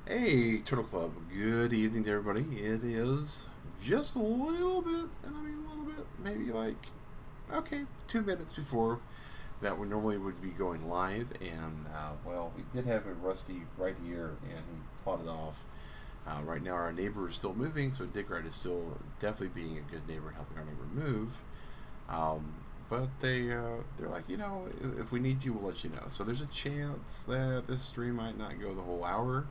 Hey, Turtle Club. Good evening to everybody. It is just a little bit, and I mean a little bit, maybe like, okay, 2 minutes before that we normally would be going live. And, well, we did have a Rusty right here, and he plodded off. Right now, our neighbor is still moving, so Dick Wright is still definitely being a good neighbor and helping our neighbor move. But they're like, if we need you, we'll let you know. So there's a chance that this stream might not go the whole hour,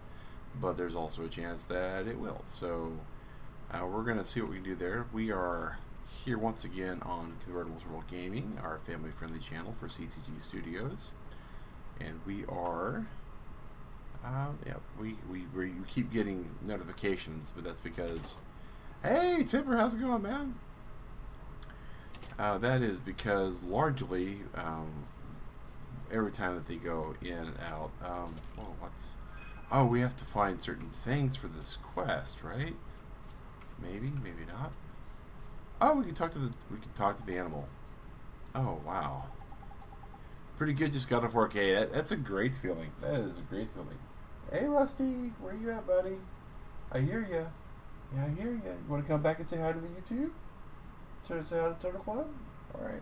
but there's also a chance that it will. So we're going to see what we can do there. We are here once again on Convertibles World Gaming, our family-friendly channel for CTG Studios. And we are, we keep getting notifications, but that's because, hey, Tipper, how's it going, man? That is because largely, every time that they go in and out, oh, we have to find certain things for this quest, right? Maybe, maybe not. Oh, we can talk to the animal. Oh, wow. Pretty good, just got off work. Hey, that's a great feeling. That is a great feeling. Hey, Rusty, where you at, buddy? I hear ya. Yeah, I hear ya. You want to come back and say hi to the YouTube? Say hi to Turtle Club? Alright.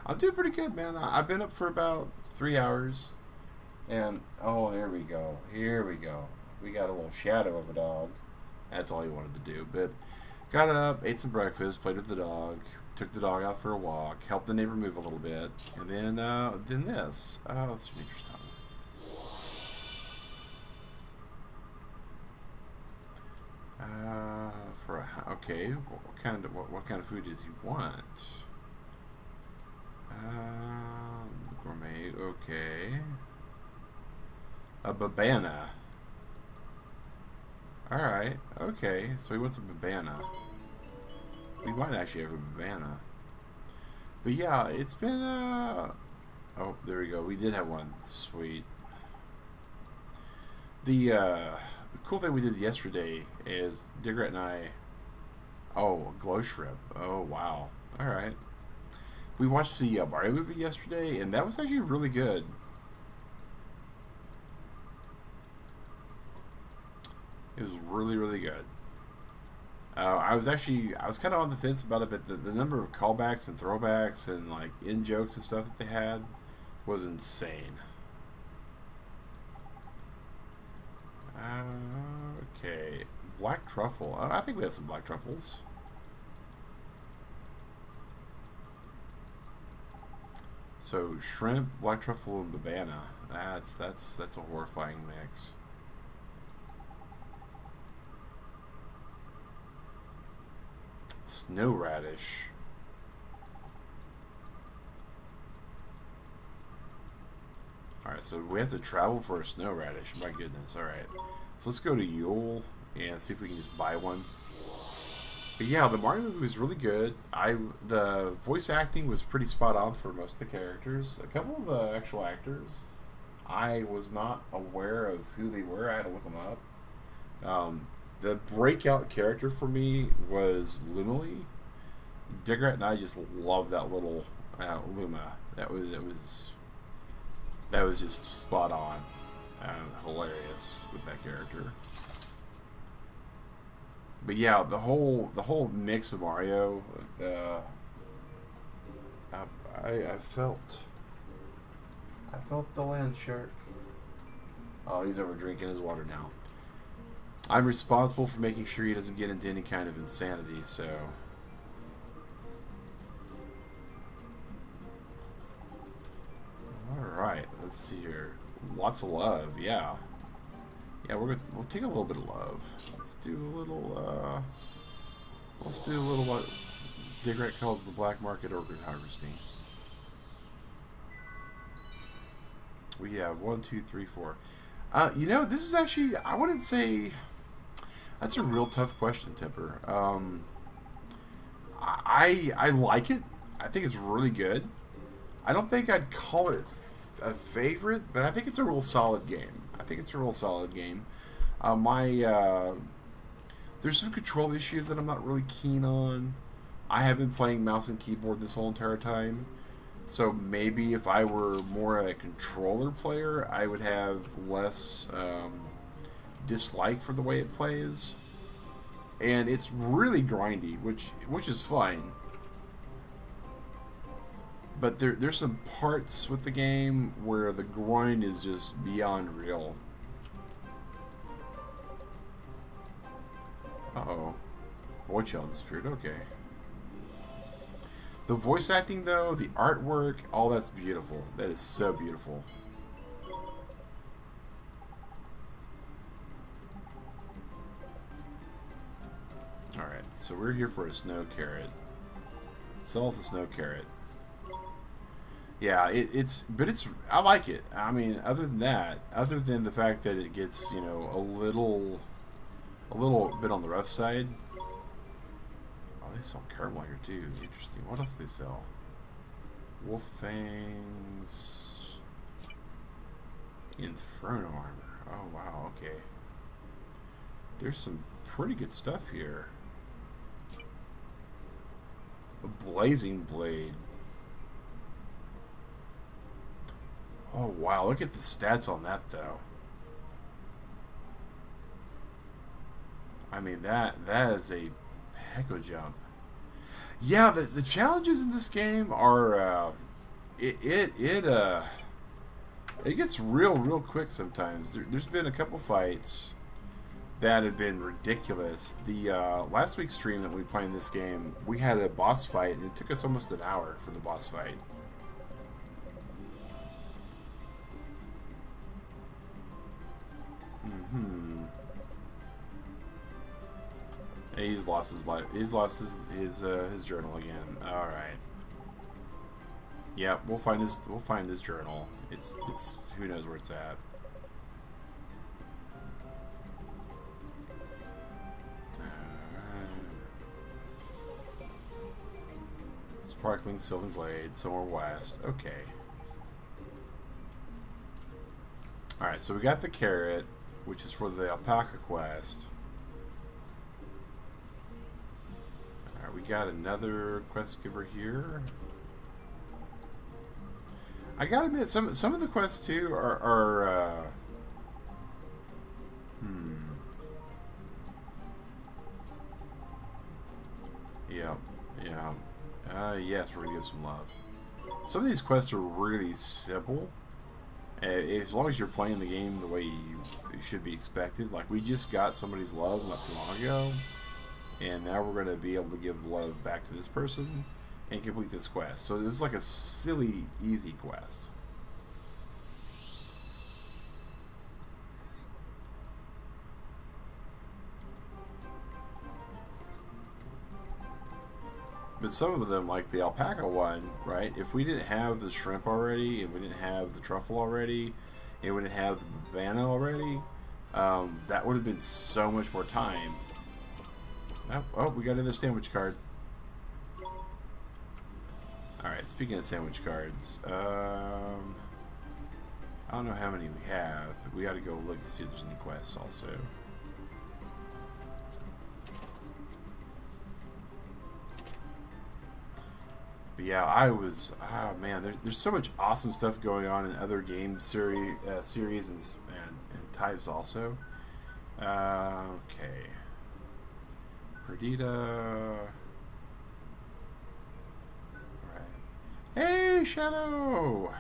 I'm doing pretty good, man. I've been up for about 3 hours. And, oh, here we go. Here we go. We got a little shadow of a dog. That's all he wanted to do. But got up, ate some breakfast, played with the dog, took the dog out for a walk, helped the neighbor move a little bit, and then this. Oh, that's interesting. Okay, what kind of food does he want? Gourmet, okay. A babana. Alright, okay, so he wants a babana. We might actually have a babana. But yeah, it's been, oh, there we go, we did have one. Sweet. The cool thing we did yesterday is Digret and I, oh, glow shrimp. Oh, wow. Alright. We watched the Mario movie yesterday, and that was actually really good. It was really, really good. I was kind of on the fence about it, but the number of callbacks and throwbacks and like in jokes and stuff that they had was insane. Okay, black truffle. I think we have some black truffles. So shrimp, black truffle, and babana. That's a horrifying mix. Snow radish. Alright, so we have to travel for a snow radish. My goodness. Alright. So let's go to Yule and see if we can just buy one. But yeah, the Mario movie was really good. The voice acting was pretty spot on for most of the characters. A couple of the actual actors, I was not aware of who they were. I had to look them up. The breakout character for me was Lumily. Digrat and I just loved that little Luma. That was just spot on. Hilarious with that character. But yeah, the whole mix of Mario, I felt the land shark. Oh, he's over drinking his water now. I'm responsible for making sure he doesn't get into any kind of insanity, so. Alright, let's see here. Lots of love, yeah. Yeah, we'll take a little bit of love. Let's do a little what Digret calls the black market orchid harvesting. We have 1, 2, 3, 4. This is actually, I wouldn't say. That's a real tough question, Tipper. I like it. I think it's really good. I don't think I'd call it a favorite, but I think it's a real solid game. There's some control issues that I'm not really keen on. I have been playing mouse and keyboard this whole entire time, so maybe if I were more a controller player, I would have less dislike for the way it plays, and it's really grindy, which is fine. But there's some parts with the game where the grind is just beyond real. Uh-oh. Boy child disappeared. Okay. The voice acting, though, the artwork, all that's beautiful. That is so beautiful. Alright, so we're here for a snow carrot. Sell us a snow carrot. Yeah, but I like it. I mean, other than that, other than the fact that it gets, you know, a little bit on the rough side. Oh, they sell caramel here too. Interesting. What else do they sell? Wolf fangs. Inferno armor. Oh wow. Okay. There's some pretty good stuff here. A blazing blade. Oh wow, look at the stats on that though. I mean that is a heck of a jump. Yeah, the challenges in this game are it gets real quick sometimes. There's been a couple fights that have been ridiculous. The last week's stream that we played this game, we had a boss fight and it took us almost an hour for the boss fight. He's lost his life. He's lost his journal again. All right. Yeah, we'll find his journal. It's who knows where it's at. Sparkling Sylvan Glade, somewhere west. Okay. Alright, so we got the carrot, which is for the alpaca quest. Alright, we got another quest giver here. I gotta admit, some of the quests too are Yep, yeah. Yes, we're gonna give some love. Some of these quests are really simple. As long as you're playing the game the way you should be expected. Like, we just got somebody's love not too long ago, and now we're going to be able to give love back to this person and complete this quest. So it was like a silly, easy quest. But some of them, like the alpaca one, right? If we didn't have the shrimp already, and we didn't have the truffle already, and we didn't have the banana already, that would have been so much more time. Oh, we got another sandwich card. Alright, speaking of sandwich cards, I don't know how many we have, but we got to go look to see if there's any quests also. But yeah, oh man, there's so much awesome stuff going on in other game series and types also. Okay. Perdita. Alright. Hey, Shadow!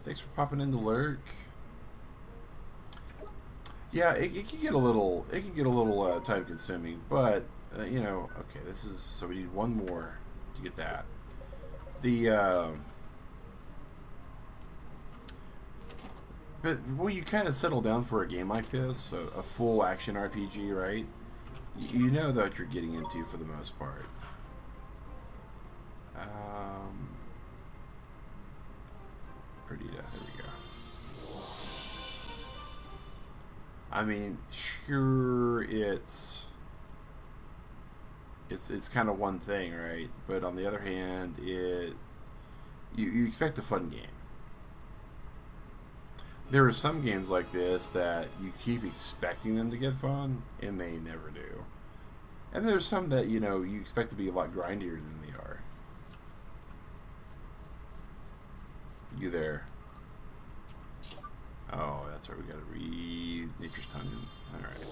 Thanks for popping in to lurk. Yeah, it can get a little time consuming, but you know, okay, so we need one more to get that. But when you kind of settle down for a game like this, a full action RPG, right? You know what you're getting into for the most part. Perdita, there we go. I mean, sure, it's kind of one thing, right? But on the other hand, you expect a fun game. There are some games like this that you keep expecting them to get fun, and they never do. And there's some that, you know, you expect to be a lot grindier than they are. You there? Oh, that's right. We gotta read Nature's Tongue. All right.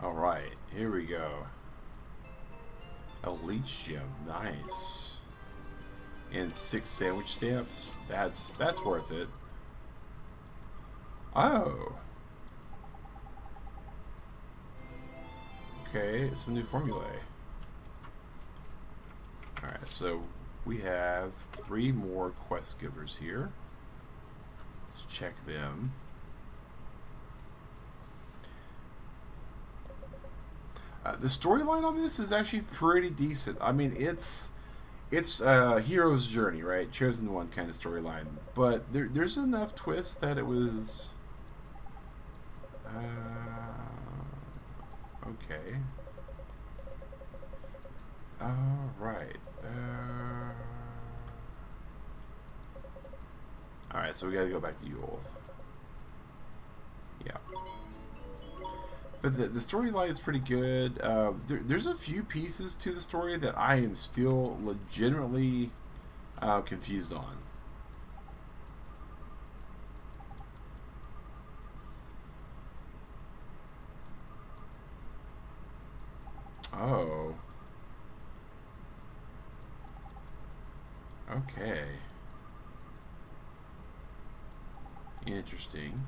All right. Here we go. A leech gem. Nice. And 6 sandwich stamps. That's worth it. Oh. Okay, some new formulae. Alright, so we have 3 more quest givers here. Let's check them. The storyline on this is actually pretty decent. I mean, it's hero's journey, right? Chosen one kind of storyline, but there's enough twists that it was okay. All right. All right. So we gotta go back to Yule. Yeah. But the storyline is pretty good. There's a few pieces to the story that I am still legitimately confused on. Oh. Okay. Interesting.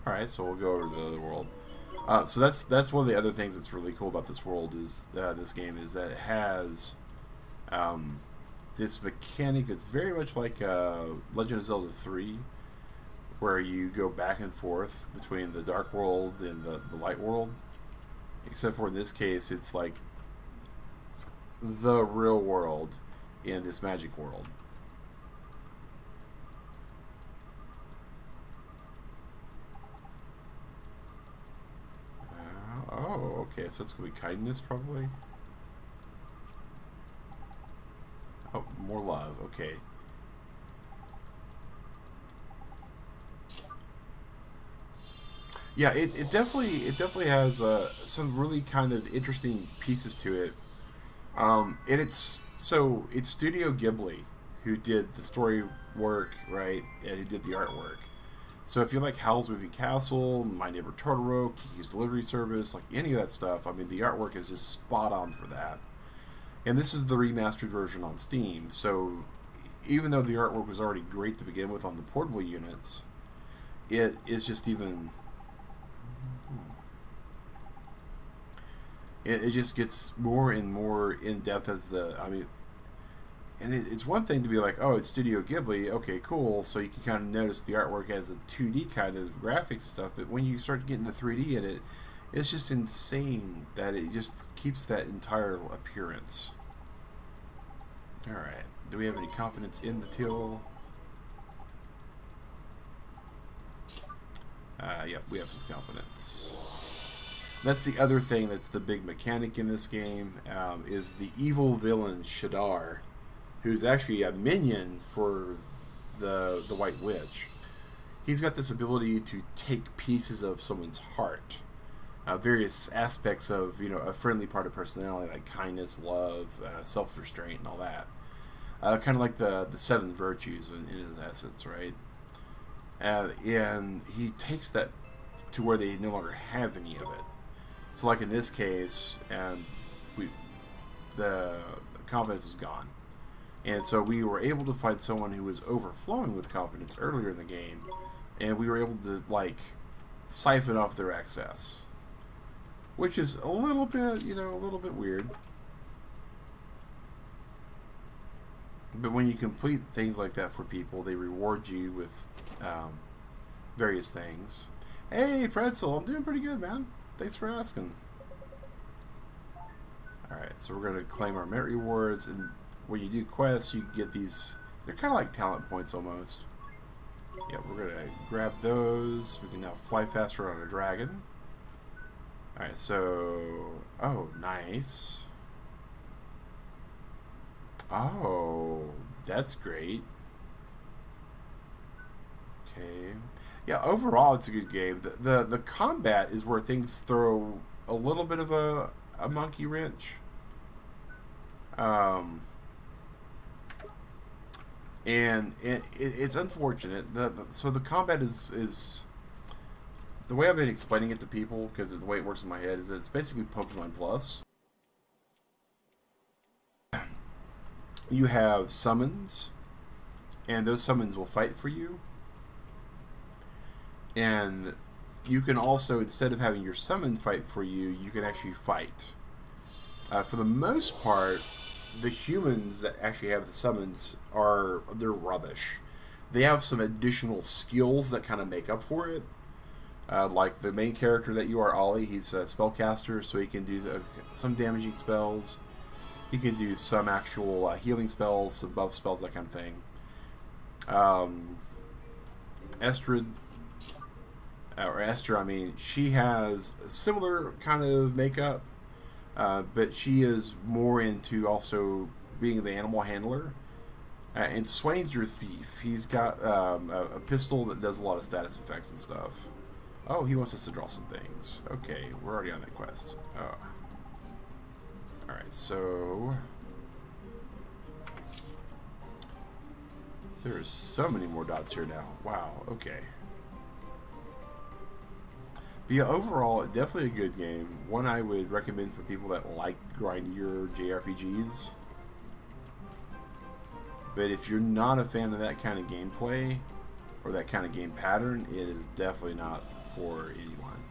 Alright, so we'll go over to the other world. So that's one of the other things that's really cool about this world is this game is that it has this mechanic that's very much like Legend of Zelda 3, where you go back and forth between the dark world and the light world. Except for in this case, it's like the real world in this magic world. Oh, okay, so it's going to be kindness, probably. Oh, more love, okay. Yeah, it definitely has some really kind of interesting pieces to it. And it's Studio Ghibli who did the story work, right, and who did the artwork. So if you like Howl's Moving Castle, My Neighbor Totoro, Kiki's Delivery Service, like any of that stuff, I mean the artwork is just spot on for that. And this is the remastered version on Steam. So even though the artwork was already great to begin with on the portable units, it is just even. It just gets more and more in depth as and it's one thing to be like, oh, it's Studio Ghibli, okay, cool, so you can kind of notice the artwork as a 2D kind of graphics and stuff, but when you start getting the 3D in it, it's just insane that it just keeps that entire appearance. Alright, do we have any confidence in the till? Yep, we have some confidence. That's the other thing that's the big mechanic in this game, is the evil villain Shadar, who's actually a minion for the White Witch. He's got this ability to take pieces of someone's heart, various aspects of a friendly part of personality like kindness, love, self-restraint, and all that. Kind of like the 7 virtues in his essence, right? And he takes that to where they no longer have any of it. So like in this case, the confidence is gone. And so we were able to find someone who was overflowing with confidence earlier in the game, and we were able to like siphon off their excess, which is a little bit weird. But when you complete things like that for people, they reward you with various things. Hey, Pretzel, I'm doing pretty good, man. Thanks for asking. Alright, so we're going to claim our merit rewards, and when you do quests, you get these, they're kind of like talent points almost. Yeah, we're going to grab those. We can now fly faster on a dragon. Alright, so, oh, nice. Oh, that's great. Okay. Yeah, overall it's a good game. The combat is where things throw a little bit of a monkey wrench. And it's unfortunate. So the combat is the way I've been explaining it to people, because the way it works in my head is that it's basically Pokemon Plus. You have summons, and those summons will fight for you. And you can also, instead of having your summon fight for you, you can actually fight. For the most part, the humans that actually have the summons they're rubbish. They have some additional skills that kind of make up for it. Like the main character that you are, Ollie, he's a spellcaster, so he can do some damaging spells. He can do some actual healing spells, some buff spells, that kind of thing. Esther, I mean, she has a similar kind of makeup, but she is more into also being the animal handler. And Swain's your thief. He's got a pistol that does a lot of status effects and stuff. Oh, he wants us to draw some things. Okay, we're already on that quest. Oh. Alright, so... there's so many more dots here now. Wow, okay. But yeah, overall, definitely a good game. One I would recommend for people that like grindier JRPGs. But if you're not a fan of that kind of gameplay, or that kind of game pattern, it is definitely not for anyone.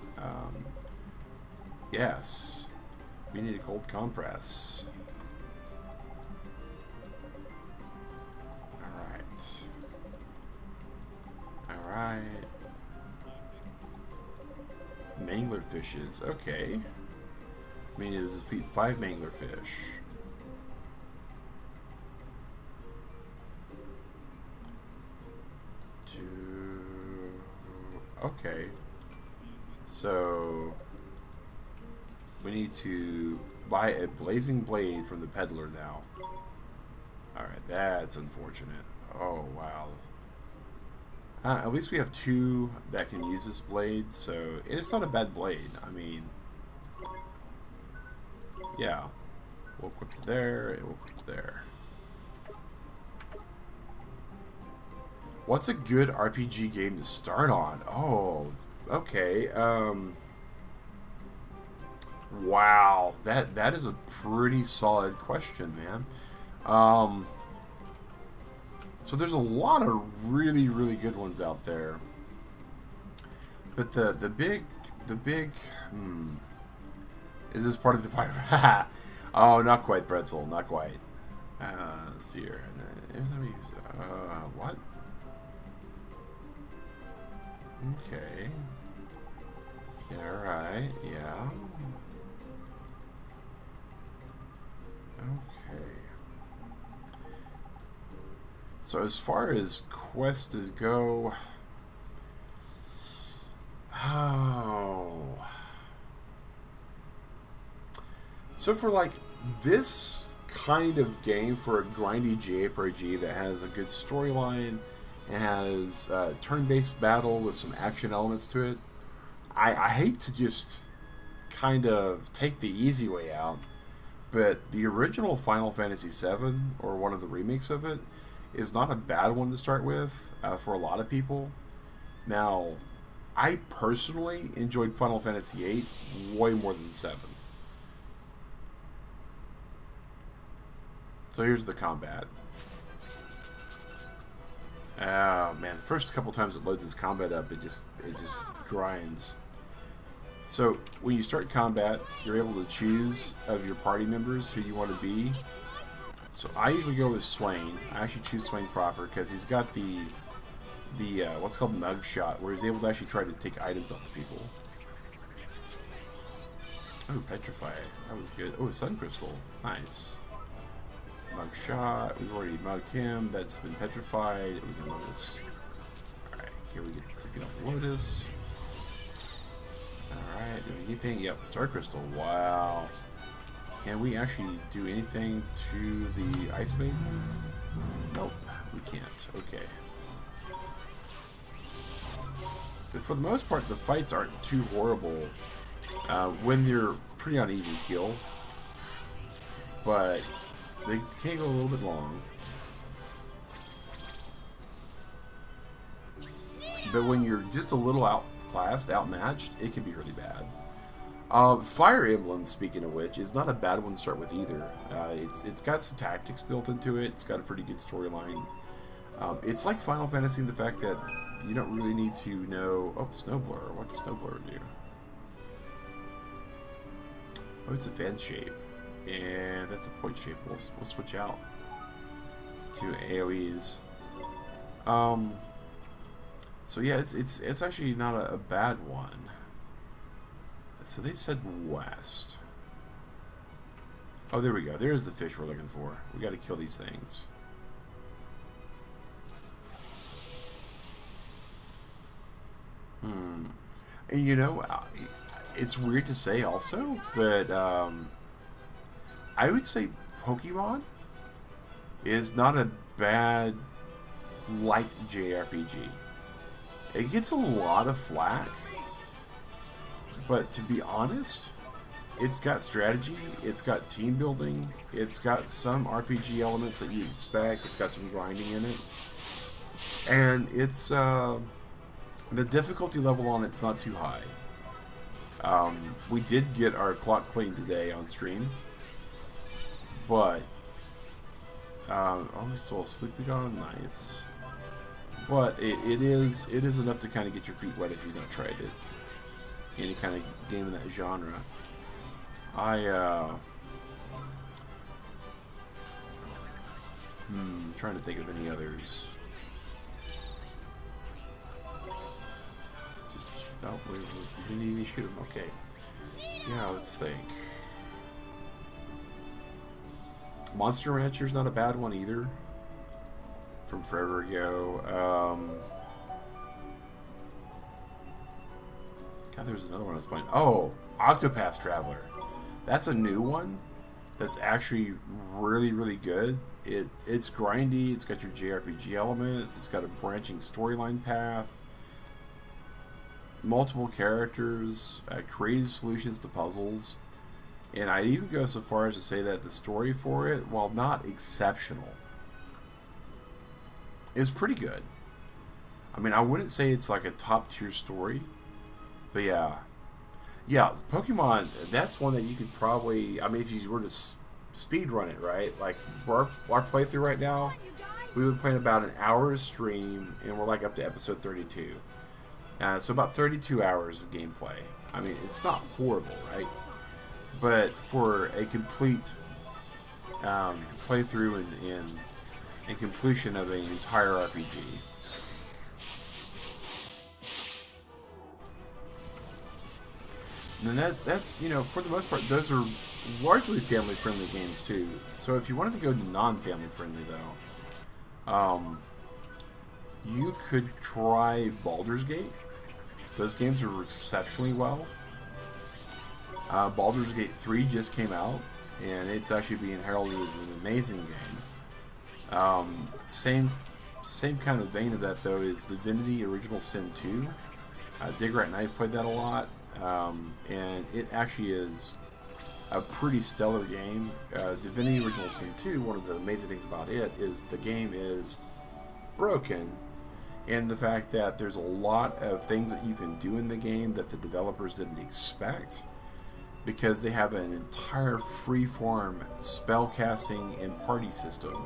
Yes. We need a cold compress. Alright. Alright. Mangler fishes. Okay. We need to defeat 5 mangler fish. Okay. So we need to buy a blazing blade from the peddler now. Alright, that's unfortunate. Oh, wow. At least we have 2 that can use this blade, so it's not a bad blade. I mean, yeah. We'll equip it there, and we'll equip it there. What's a good RPG game to start on? Oh, okay. Wow, that is a pretty solid question, man. So there's a lot of really, really good ones out there. But the big is this part of the fire? Oh, not quite, Pretzel, not quite. Let's see here. What? Okay. Yeah, alright, yeah. Okay. So as far as quests go... Oh... So for like this kind of game, for a grindy JRPG that has a good storyline, it has turn-based battle with some action elements to it, I hate to just kind of take the easy way out, but the original Final Fantasy VII, or one of the remakes of it, is not a bad one to start with for a lot of people. Now, I personally enjoyed Final Fantasy VIII way more than 7. So here's the combat. Oh man, first couple times it loads this combat up, it just grinds. So when you start combat, you're able to choose of your party members who you want to be. So I usually go with Swain. I actually choose Swain proper because he's got the what's called mug shot, where he's able to actually try to take items off the people. Oh, petrify. That was good. Oh, sun crystal. Nice. Mug shot. We've already mugged him. That's been petrified. We can lotus. Alright, can we get something off the lotus? Alright, do we get anything? Yep, star crystal. Wow. Can we actually do anything to the ice maiden? Nope, we can't. Okay. But for the most part, the fights aren't too horrible when you're pretty on even keel. But they can go a little bit long. But when you're just a little outclassed, outmatched, it can be really bad. Fire Emblem, speaking of which, is not a bad one to start with either. It's got some tactics built into it. It's got a pretty good storyline. It's like Final Fantasy in the fact that you don't really need to know... Oh, Snowblower. What does Snowblower do? Oh, it's a fan shape. And that's a point shape. We'll switch out to AoEs. So yeah, it's actually not a bad one. So they said west. Oh, there we go. There's the fish we're looking for. We got to kill these things. And you know, it's weird to say also, but I would say Pokemon is not a bad light JRPG. It gets a lot of flack, but to be honest, it's got strategy, it's got team building, it's got some RPG elements that you expect, it's got some grinding in it, and it's the difficulty level on it's not too high. We did get our clock clean today on stream, but oh, we saw a sleepy dog, nice. But it is enough to kind of get your feet wet if you've not tried it. Any kind of game in that genre. Trying to think of any others. Just oh, we didn't even shoot him. Okay. Yeah, let's think. Monster Rancher's not a bad one either. From forever ago. God, there's another one I was playing. Oh, Octopath Traveler. That's a new one. That's actually really, really good. It's grindy. It's got your JRPG elements. It's got a branching storyline path. Multiple characters. Creative solutions to puzzles. And I even go so far as to say that the story for it, while not exceptional, is pretty good. I mean, I wouldn't say it's like a top tier story, but yeah, Pokemon. That's one that you could probably. I mean, if you were to speed run it, right? Like our playthrough right now, we would play about an hour of stream, and we're like up to episode 32. So about 32 hours of gameplay. I mean, it's not horrible, right? But for a complete playthrough and completion of an entire RPG. And that's you know, for the most part, those are largely family-friendly games too. So if you wanted to go non-family friendly though, you could try Baldur's Gate. Those games are exceptionally well. Baldur's Gate 3 just came out, and it's actually being heralded as an amazing game. Same kind of vein of that though is Divinity Original Sin 2. Digrat and I played that a lot, and it actually is a pretty stellar game. Divinity Original Sin 2, one of the amazing things about it is the game is broken, and the fact that there's a lot of things that you can do in the game that the developers didn't expect, because they have an entire free-form spell casting and party system.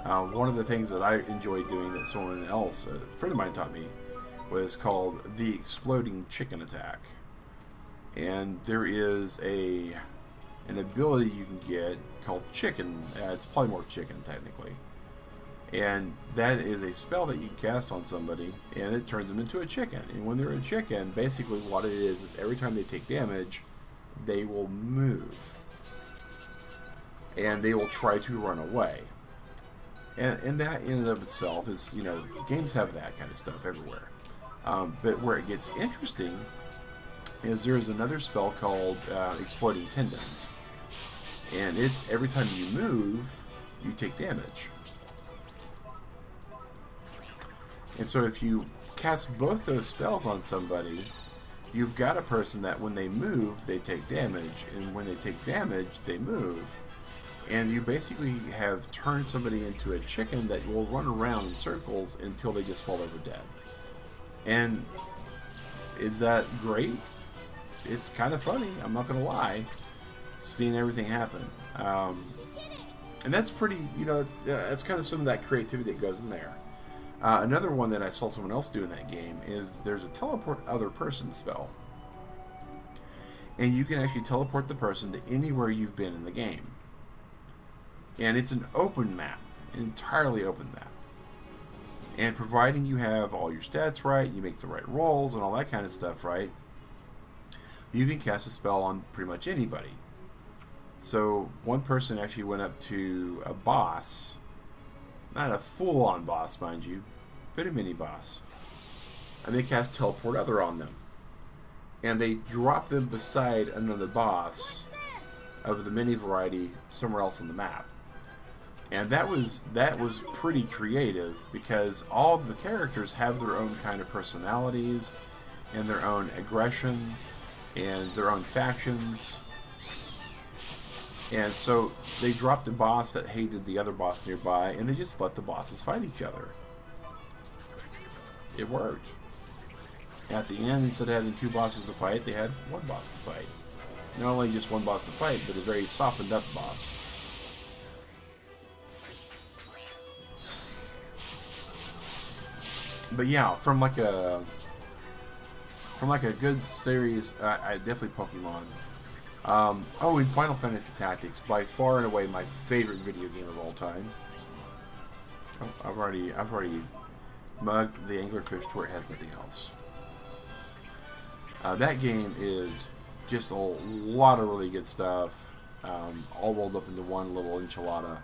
One of the things that I enjoyed doing that someone else, a friend of mine, taught me was called the Exploding Chicken Attack. And there is an ability you can get called Chicken. It's Polymorph Chicken, technically. And that is a spell that you can cast on somebody, and it turns them into a chicken. And when they're a chicken, basically what it is every time they take damage, they will move. And they will try to run away. And that in and of itself is, you know, games have that kind of stuff everywhere. But where it gets interesting is there's another spell called Exploding Tendons. And it's every time you move, you take damage. And so if you cast both those spells on somebody, you've got a person that when they move, they take damage, and when they take damage, they move. And you basically have turned somebody into a chicken that will run around in circles until they just fall over dead. And is that great? It's kind of funny, I'm not going to lie, seeing everything happen. And that's pretty, you know, it's kind of some of that creativity that goes in there. Another one that I saw someone else do in that game is there's a teleport other person spell. And you can actually teleport the person to anywhere you've been in the game. And it's an open map, an entirely open map. And providing you have all your stats right, you make the right rolls and all that kind of stuff right, you can cast a spell on pretty much anybody. So one person actually went up to a boss, not a full-on boss, mind you, but a mini-boss, and they cast Teleport Other on them. And they drop them beside another boss of the mini variety somewhere else on the map. And that was pretty creative, because all of the characters have their own kind of personalities and their own aggression and their own factions. And so they dropped a boss that hated the other boss nearby, and they just let the bosses fight each other. It worked. At the end, instead of having two bosses to fight, they had one boss to fight. Not only just one boss to fight, but a very softened up boss. But yeah, from like a good series, I definitely Pokemon. Oh, in Final Fantasy Tactics, by far and away my favorite video game of all time. Oh, I've already mugged the anglerfish to where it has nothing else. That game is just a lot of really good stuff, all rolled up into one little enchilada.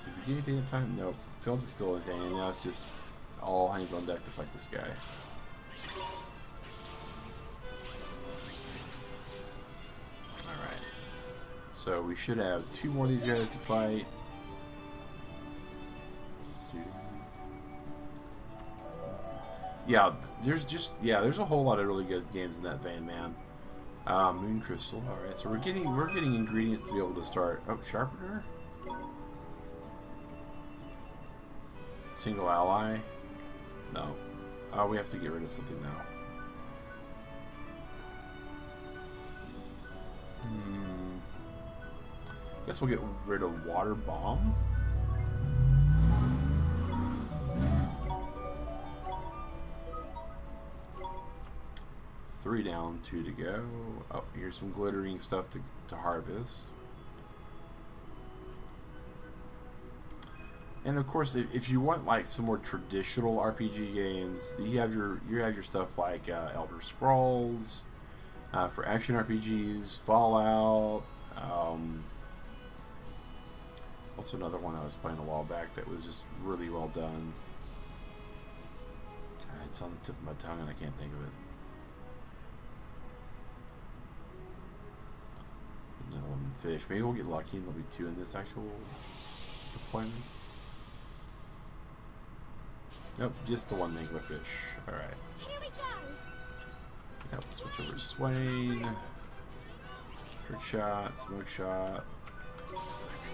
Did we get anything in time? Nope. Failed to steal anything, and now it's just all hands on deck to fight this guy. Alright. So we should have two more of these guys to fight. Yeah, there's a whole lot of really good games in that vein, man. Moon Crystal. Alright, so we're getting ingredients to be able to start. Oh, Sharpener? Single ally? No. Oh, we have to get rid of something now. Guess we'll get rid of Water Bomb. Three down, two to go. Oh, here's some glittering stuff to harvest. And of course, if you want like some more traditional RPG games, you have your stuff like Elder Scrolls, for action RPGs, Fallout. Also another one I was playing a while back that was just really well done. God, it's on the tip of my tongue and I can't think of it. Fish. Maybe we'll get lucky and there'll be two in this actual deployment. Nope, just the one anglerfish. Alright. Here we go. Yep, switch over to Swain. Trick shot, smoke shot.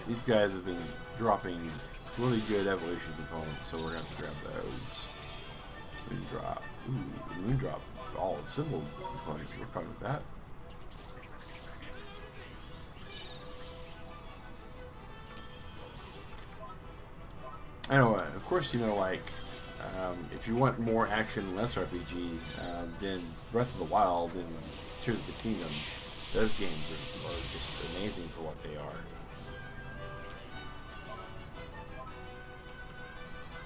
These guys have been dropping really good evolution components, so we're gonna have to grab those. Moondrop. Ooh, Moondrop. All symbol component. We're fine with that. I know, of course, you know, like, if you want more action, less RPG, then Breath of the Wild and Tears of the Kingdom, those games are just amazing for what they are.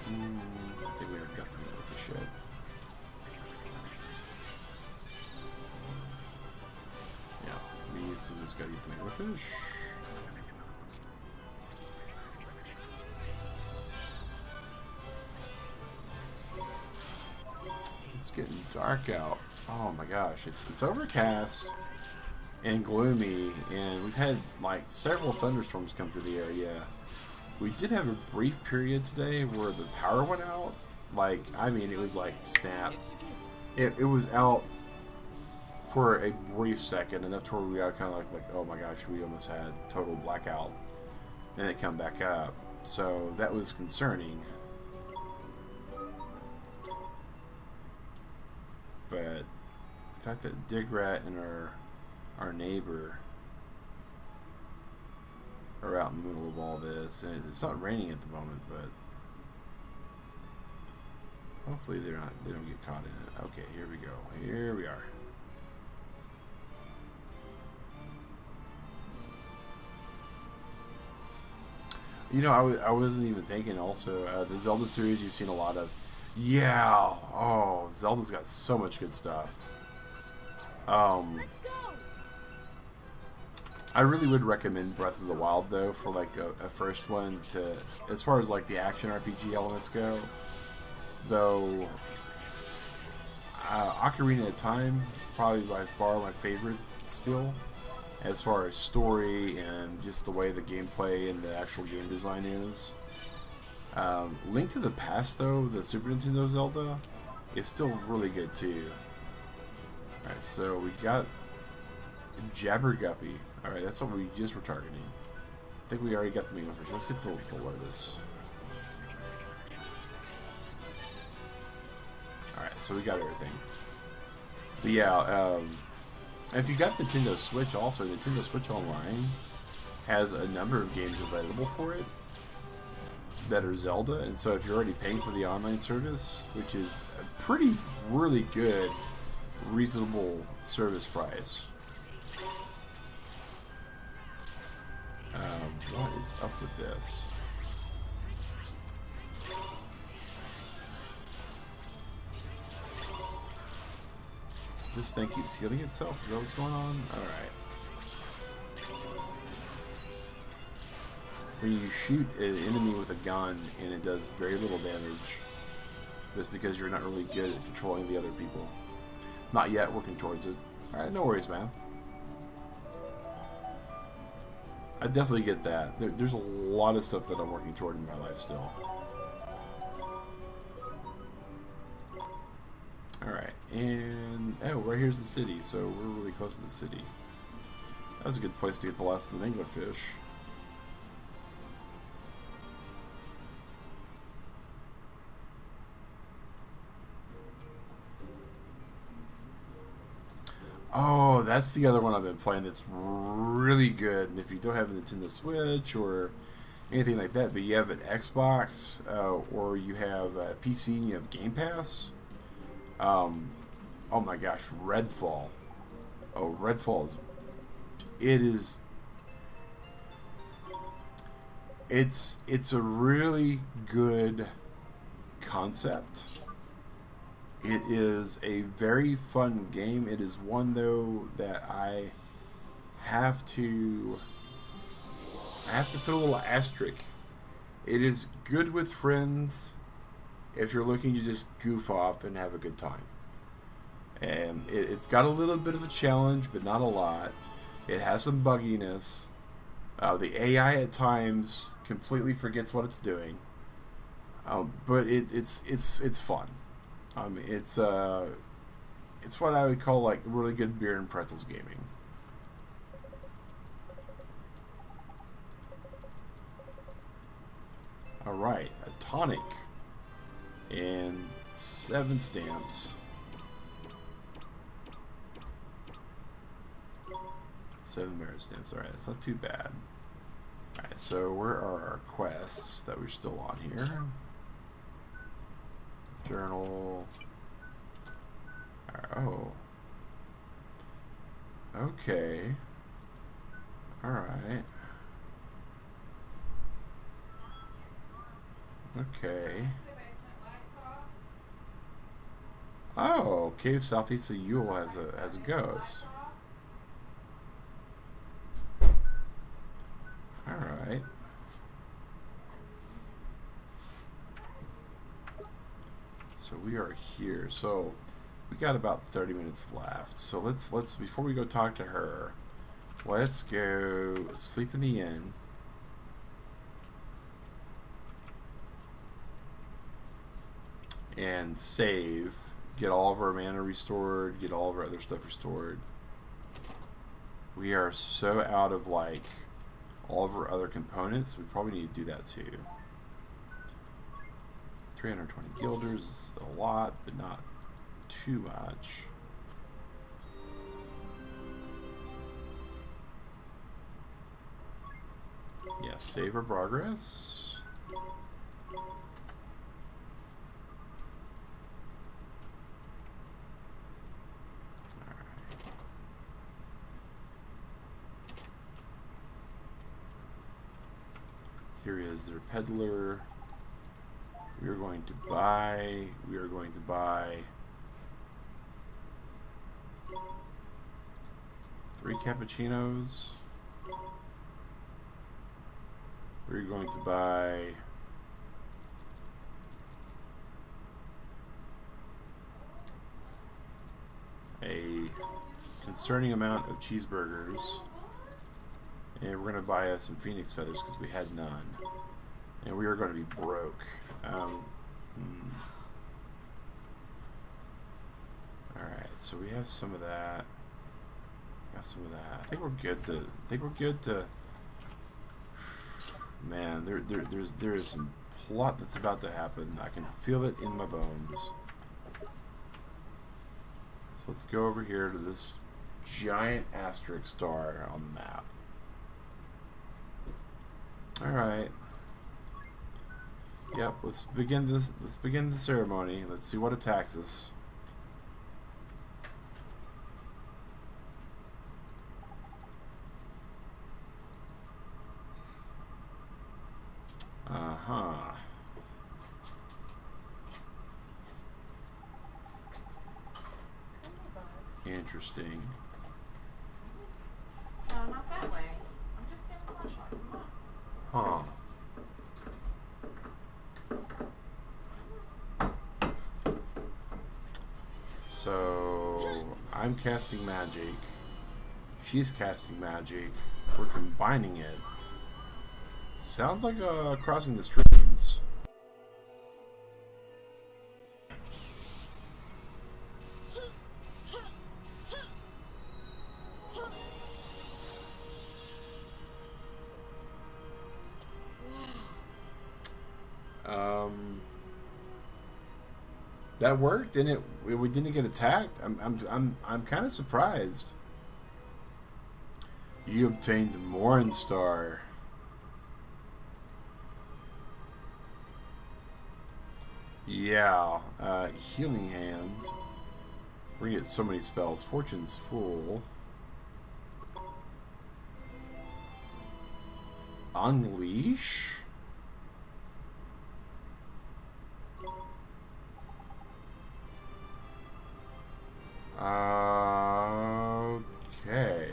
I think we already got the anglerfish yet. Yeah, we just gotta get the anglerfish. It's getting dark out. Oh my gosh, it's overcast and gloomy, and we've had like several thunderstorms come through the area, We did have a brief period today where the power went out. Like, I mean, it was like snap. It was out for a brief second, enough to where we got kind of like, oh my gosh, we almost had total blackout. And it come back up. So that was concerning. But the fact that Digrat and our neighbor are out in the middle of all this, and it's not raining at the moment, but hopefully they don't get caught in it. Okay, here we go. Here we are. You know, I wasn't even thinking also, the Zelda series you've seen a lot of. Yeah, oh, Zelda's got so much good stuff. I really would recommend Breath of the Wild though for like a first one to, as far as like the action RPG elements go. Though, Ocarina of Time probably by far my favorite still, as far as story and just the way the gameplay and the actual game design is. Link to the Past though, the Super Nintendo Zelda, is still really good too. Alright, so we got Jabberguppy. Alright, that's what we just were targeting. I think we already got the main one first. Let's get the Lotus. Alright, so we got everything. But yeah, if you got Nintendo Switch also, Nintendo Switch Online has a number of games available for it that are Zelda, and so if you're already paying for the online service, which is a pretty, really good, reasonable service price. What is up with this? This thing keeps healing itself? Is that what's going on? Alright. When you shoot an enemy with a gun and it does very little damage, just because you're not really good at controlling the other people. Not yet, working towards it. Alright, no worries, man. I definitely get that. There's a lot of stuff that I'm working toward in my life still. Alright, and oh, right here's the city, so we're really close to the city. That was a good place to get the last of the anglerfish. Oh, that's the other one I've been playing that's really good. And if you don't have a Nintendo Switch or anything like that, but you have an Xbox or you have a PC and you have Game Pass, oh my gosh, Redfall. Oh, Redfall it's a really good concept. It is a very fun game. It is one though that I have to put a little asterisk. It is good with friends if you're looking to just goof off and have a good time. And it's got a little bit of a challenge, but not a lot. It has some bugginess. The AI at times completely forgets what it's doing, but it's fun. It's what I would call like really good beer and pretzels gaming. All right, a tonic and 7 stamps. 7 merit stamps. All right, that's not too bad. All right, so where are our quests that we're still on here? Journal. Oh. Okay. Alright. Okay. Oh, cave southeast of Yule has a ghost. Alright. So we are here. So we got about 30 minutes left. So let's before we go talk to her, let's go sleep in the inn. and save. Get all of our mana restored. Get all of our other stuff restored. We are so out of like all of our other components. We probably need to do that too. 320 guilders is a lot, but not too much. Yeah, save our progress. Here is their peddler. We are going to buy 3 cappuccinos. We're going to buy a concerning amount of cheeseburgers. And we're going to buy us some phoenix feathers because we had none. And we are going to be broke. Alright, so we have some of that. Got some of that. I think we're good to man, there is some plot that's about to happen. I can feel it in my bones. So let's go over here to this giant asterisk star on the map. Alright. Yep, let's begin the ceremony. Let's see what attacks us. Uh-huh. Interesting. No, not that way. I'm just getting a flashlight. Come on. Huh. So, I'm casting magic. She's casting magic. We're combining it. Sounds like crossing the streams. That worked, didn't it? We didn't get attacked. I'm kind of surprised. You obtained Mornstar. Yeah, Healing Hand. We're gonna get so many spells. Fortune's full. Unleash? Okay.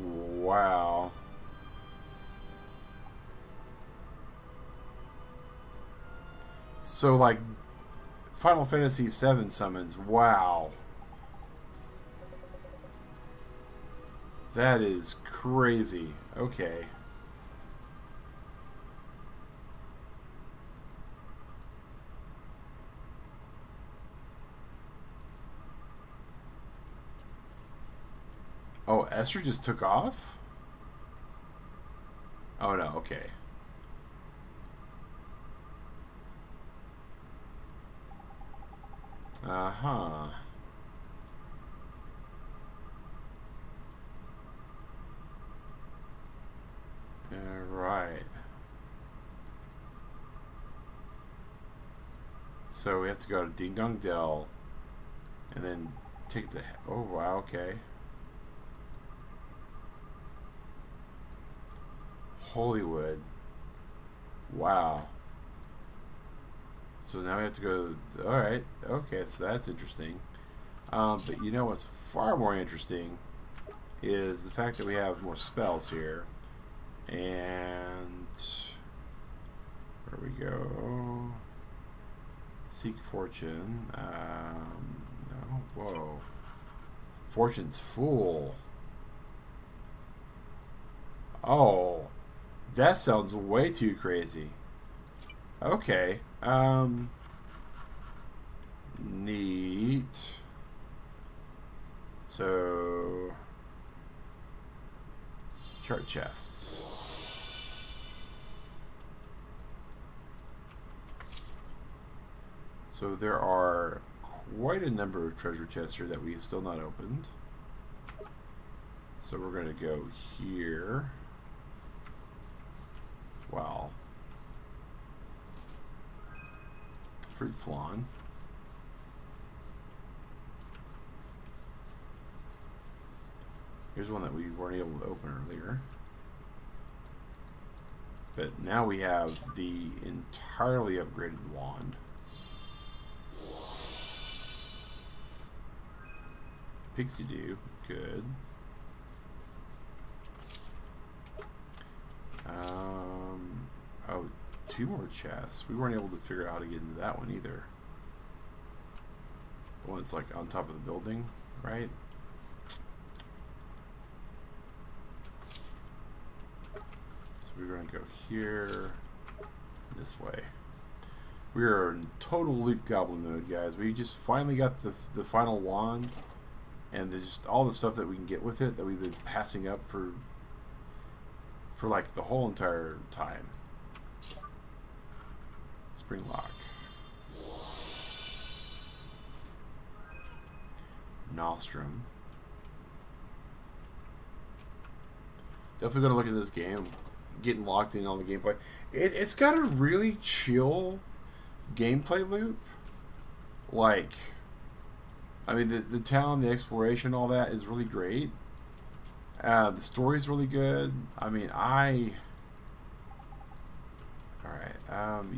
Wow. So, like, Final Fantasy VII summons. Wow. That is crazy. Okay. Oh, Esther just took off? Oh, no. Okay. Uh-huh. Right. So we have to go to Ding Dong Dell and then take the... Oh, wow, okay. Hollywood. Wow. So now we have to go... Alright, okay, so that's interesting. But you know what's far more interesting is the fact that we have more spells here. And... There we go. Seek Fortune. No, whoa. Fortune's Fool. Oh. That sounds way too crazy. Okay. Neat. So, chart chests. So there are quite a number of treasure chests here that we still not opened. So we're going to go here. Wow. Fruit flan. Here's one that we weren't able to open earlier. But now we have the entirely upgraded wand. Pixie Dew, good. Oh, 2 more chests. We weren't able to figure out how to get into that one either. The one that's like on top of the building, right? So we're going to go here, this way. We are in total loot goblin mode, guys. We just finally got the final wand, and there's just all the stuff that we can get with it that we've been passing up for like the whole entire time. Spring lock. Nostrum. Definitely gonna look at this game. Getting locked in on the gameplay. It's got a really chill gameplay loop. Like, I mean, the town, the exploration, all that is really great. The story's really good. I mean, alright,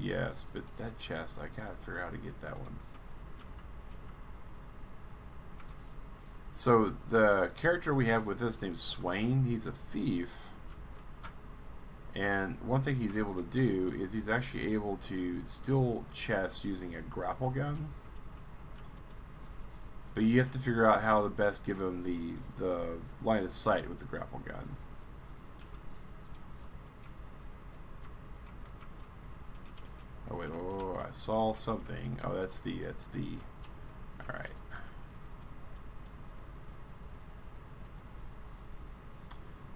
yes, but that chest, I gotta figure out how to get that one. So, the character we have with us named Swain, he's a thief. And one thing he's able to do is he's actually able to steal chests using a grapple gun. But you have to figure out how to best give him the line of sight with the grapple gun. Oh wait, oh, I saw something. Oh, that's the, alright.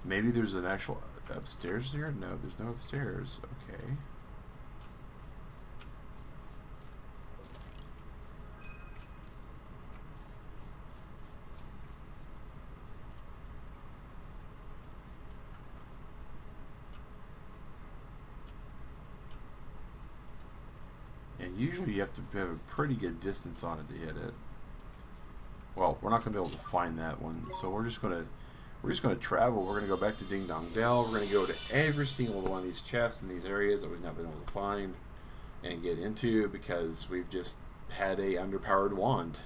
Maybe there's an actual upstairs here? No, there's no upstairs. Okay. And usually you have to have a pretty good distance on it to hit it. Well, we're not going to be able to find that one, so we're just going to travel. We're going to go back to Ding Dong Dell. We're going to go to every single one of these chests in these areas that we've not been able to find and get into because we've just had a underpowered wand.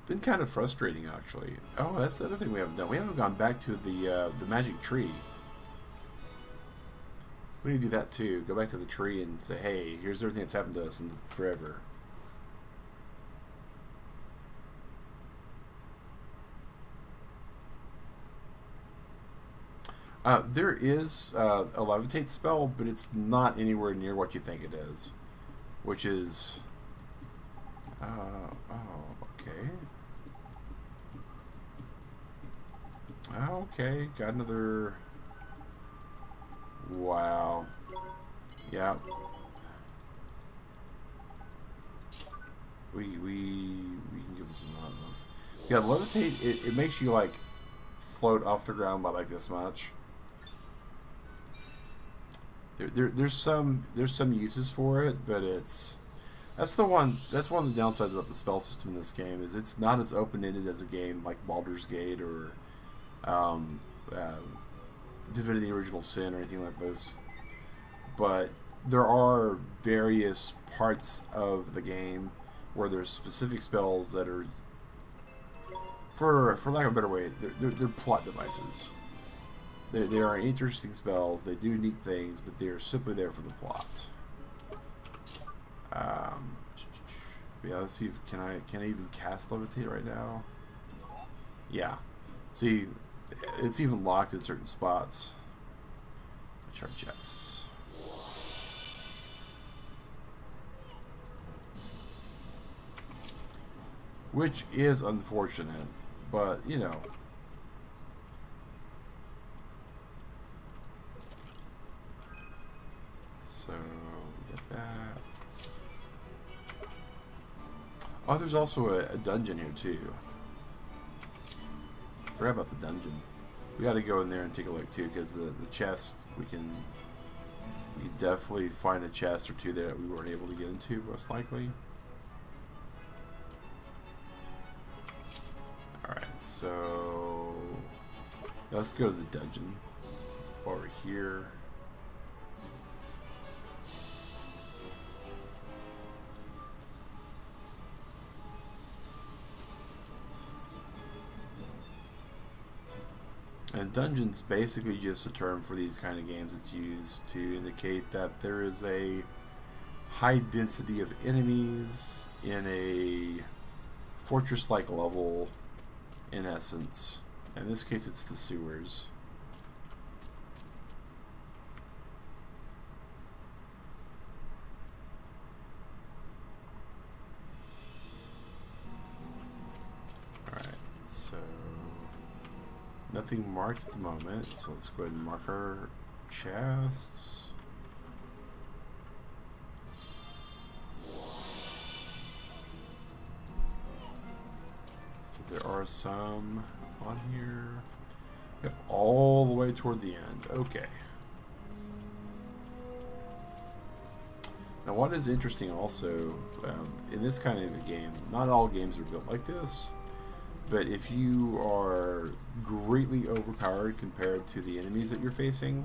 Been kind of frustrating, actually. Oh, that's the other thing we haven't done. We haven't gone back to the magic tree. We need to do that too. Go back to the tree and say, hey, here's everything that's happened to us in forever. There is a levitate spell, but it's not anywhere near what you think it is. Which is... oh, okay. Okay, got another... Wow. Yeah. We can give him some love. Yeah, levitate, it makes you like float off the ground by like this much. There's some uses for it, but that's one of the downsides about the spell system in this game is it's not as open-ended as a game like Baldur's Gate or Divinity Original Sin or anything like this. But there are various parts of the game where there's specific spells that are, for lack of a better way, they're plot devices. They are interesting spells. They do neat things, but they are simply there for the plot. Yeah, let's see if can I even cast levitate right now? Yeah. See, It's even locked in certain spots, which are chests. Which is unfortunate, but you know. So, we get that. Oh, there's also a dungeon here too. Forgot about the dungeon. We got to go in there and take a look too, because the chest we definitely find a chest or two there that we weren't able to get into, most likely. All right, so let's go to the dungeon over here. And dungeon's basically just a term for these kind of games. It's used to indicate that there is a high density of enemies in a fortress-like level, in essence. In this case, it's the sewers. Alright, so nothing marked at the moment, so let's go ahead and mark our chests. So there are some on here. Yep, all the way toward the end. Okay. Now what is interesting also, in this kind of a game, not all games are built like this. But if you are greatly overpowered compared to the enemies that you're facing,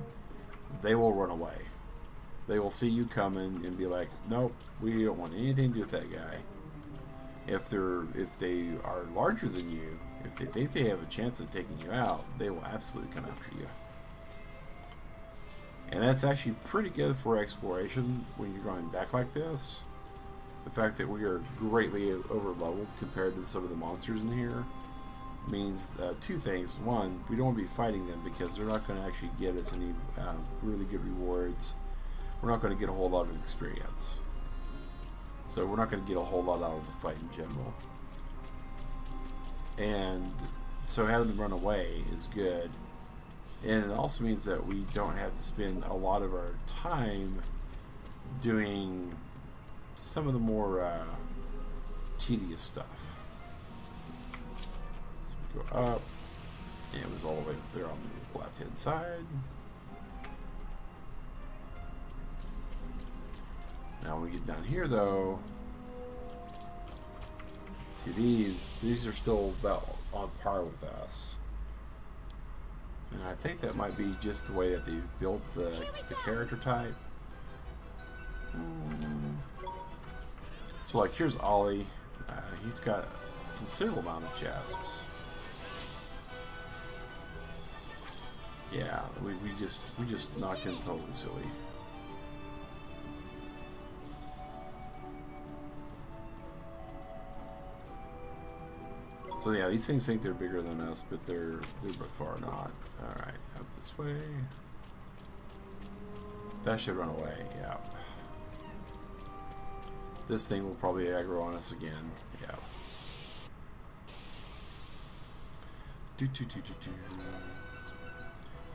they will run away. They will see you coming and be like, nope, we don't want anything to do with that guy. If they are larger than you, if they think they have a chance of taking you out, they will absolutely come after you. And that's actually pretty good for exploration when you're going back like this. The fact that we are greatly over-leveled compared to some of the monsters in here means two things. One, we don't want to be fighting them because they're not going to actually get us any really good rewards. We're not going to get a whole lot of experience. So we're not going to get a whole lot out of the fight in general. And so having them run away is good. And it also means that we don't have to spend a lot of our time doing some of the more tedious stuff. So we go up, and it was all the way up there on the left hand side. Now when we get down here though, see these are still about on par with us. And I think that might be just the way that they built the character type. So like here's Ollie. He's got a considerable amount of chests. Yeah, we just knocked him totally silly. So yeah, these things think they're bigger than us, but they're by far not. Alright, up this way. That should run away, yeah. This thing will probably aggro on us again. Yeah. Do do do do do.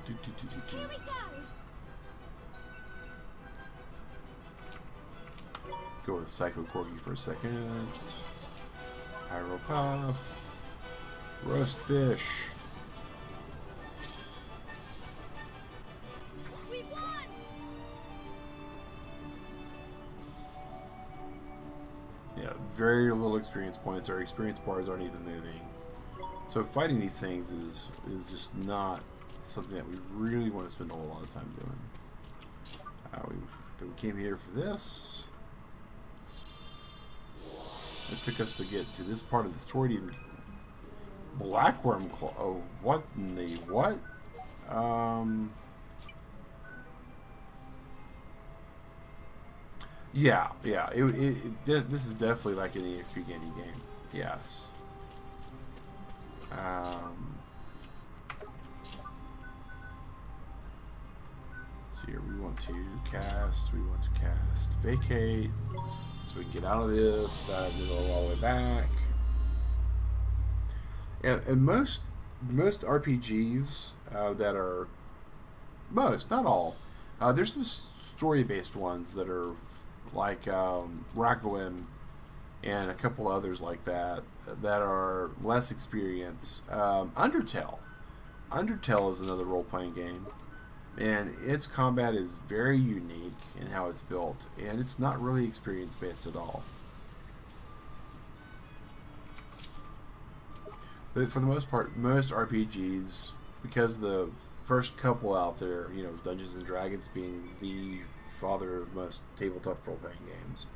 Do do do do do. Here we go. Go with Psycho Corgi for a second. Pyro Puff. Roast fish. We won. Yeah, very little experience points. Our experience bars aren't even moving. So fighting these things is just not something that we really want to spend a whole lot of time doing. We came here for this. It took us to get to this part of the story to even... Blackworm Claw. Oh, what in the what? Yeah. This is definitely like an EXP Gandy game. Yes. Let's see here. We want to cast. We want to cast vacate. So we can get out of this without having to go all the way back. And most RPGs that are not all. There's some story-based ones that are like Requiem and a couple others like that are less experienced. Undertale is another role-playing game, and its combat is very unique in how it's built, and it's not really experience-based at all. But for the most part, most RPGs, because the first couple out there, you know, Dungeons and Dragons being the father of most tabletop role-playing games,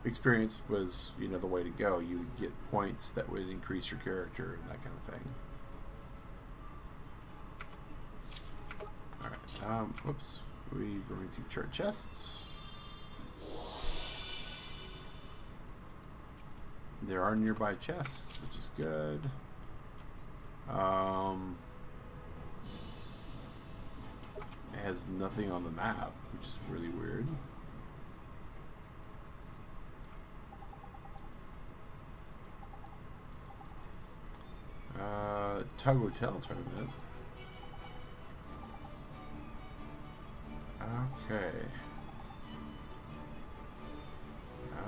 experience was, you know, the way to go. You would get points that would increase your character and that kind of thing. Alright, whoops. We're going to chart chests. There are nearby chests, which is good. It has nothing on the map, which is really weird. Tug Hotel tournament. Okay.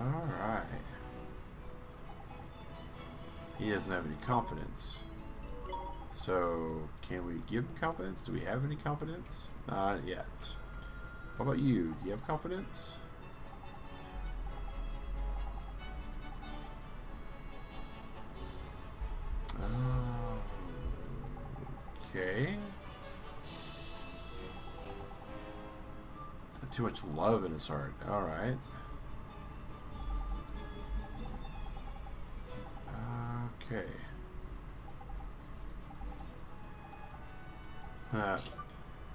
Alright. He doesn't have any confidence. So, can we give him confidence? Do we have any confidence? Not yet. How about you? Do you have confidence? Okay. Too much love in his heart. Alright. Okay.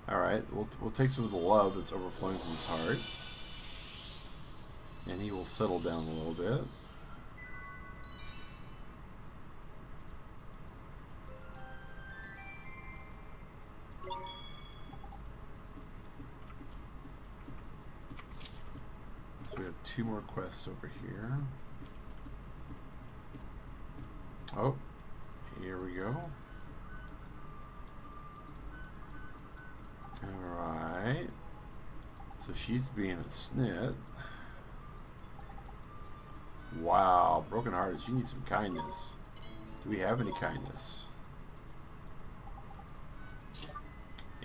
Alright, we'll take some of the love that's overflowing from his heart. And he will settle down a little bit. So we have 2 more quests over here. Oh, here we go. Alright. So she's being a snit. Wow, broken hearted. She needs some kindness. Do we have any kindness?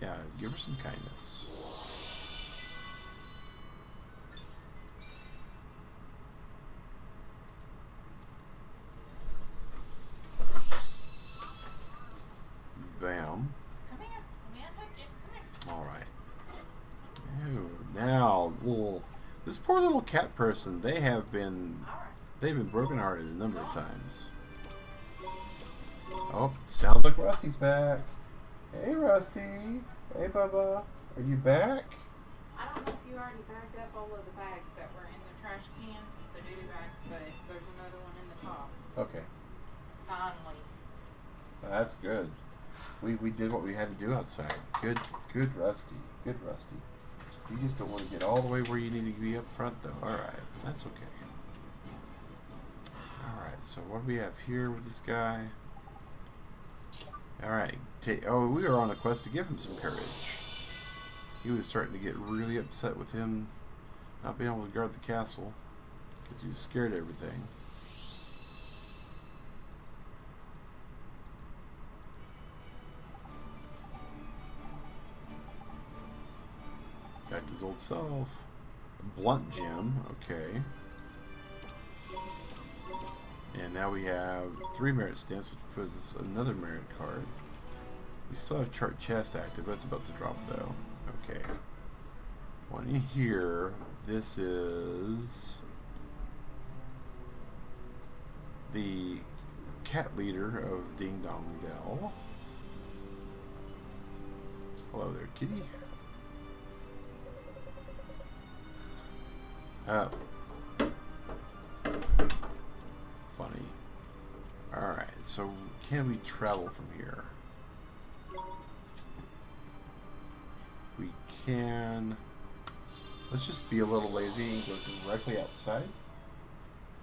Yeah, give her some kindness. Bam. Come here. Man, hook you. Come here. Alright. Now, this poor little cat person, they've been brokenhearted a number of times. Oh, sounds like Rusty's back. Hey, Rusty. Hey, Bubba. Are you back? I don't know if you already bagged up all of the bags that were in the trash can, the doo-doo bags, but there's another one in the top. Okay. Finally. That's good. We did what we had to do outside. Good Rusty. Good Rusty. You just don't want to get all the way where you need to be up front, though. Alright, that's okay. Alright, so what do we have here with this guy? Alright, we are on a quest to give him some courage. He was starting to get really upset with him not being able to guard the castle because he was scared of everything. Back to his old self. Blunt gem, okay. And now we have 3 merit stamps, which puts us another merit card. We still have chart chest active, but it's about to drop though. Okay. One in here. This is the cat leader of Ding Dong Dell. Hello there, kitty. Funny. Alright, so can we travel from here? we can. Let's just be a little lazy and go directly outside.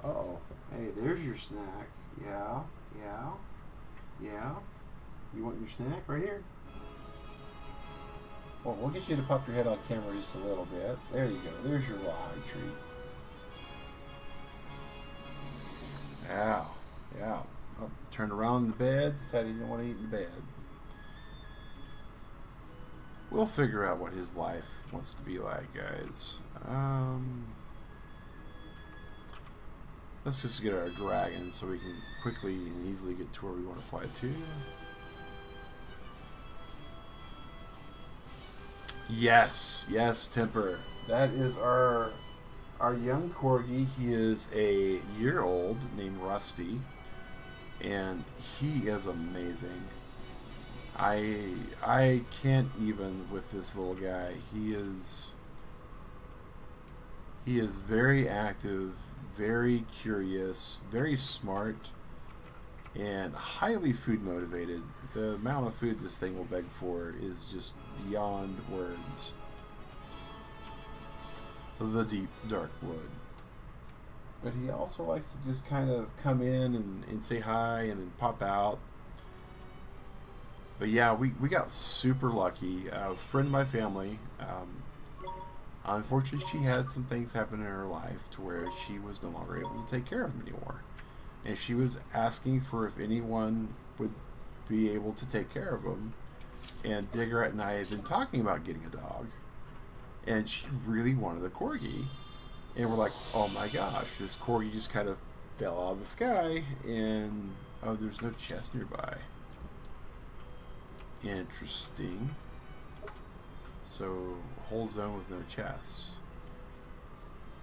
Uh-oh. Hey, there's your snack. Yeah, yeah, yeah. You want your snack right here? Well, we'll get you to pop your head on camera just a little bit. There you go. There's your rawhide treat. Yeah, yeah. Oh, turned around in the bed, decided he didn't want to eat in the bed. We'll figure out what his life wants to be like, guys. Let's just get our dragon so we can quickly and easily get to where we want to fly to. Yes, yes, Temper. That is our young corgi. He is a year old, named Rusty, and he is amazing. I can't even with this little guy. He is very active, very curious, very smart, and highly food motivated. The amount of food this thing will beg for is just beyond words. The deep, dark wood. But he also likes to just kind of come in and say hi and then pop out. But yeah, we got super lucky. A friend of my family, unfortunately, she had some things happen in her life to where she was no longer able to take care of him anymore. And she was asking for if anyone would be able to take care of him. And Digger and I had been talking about getting a dog. And she really wanted a corgi. And we're like, oh my gosh, this corgi just kind of fell out of the sky. And, oh, there's no chest nearby. Interesting. So, whole zone with no chests.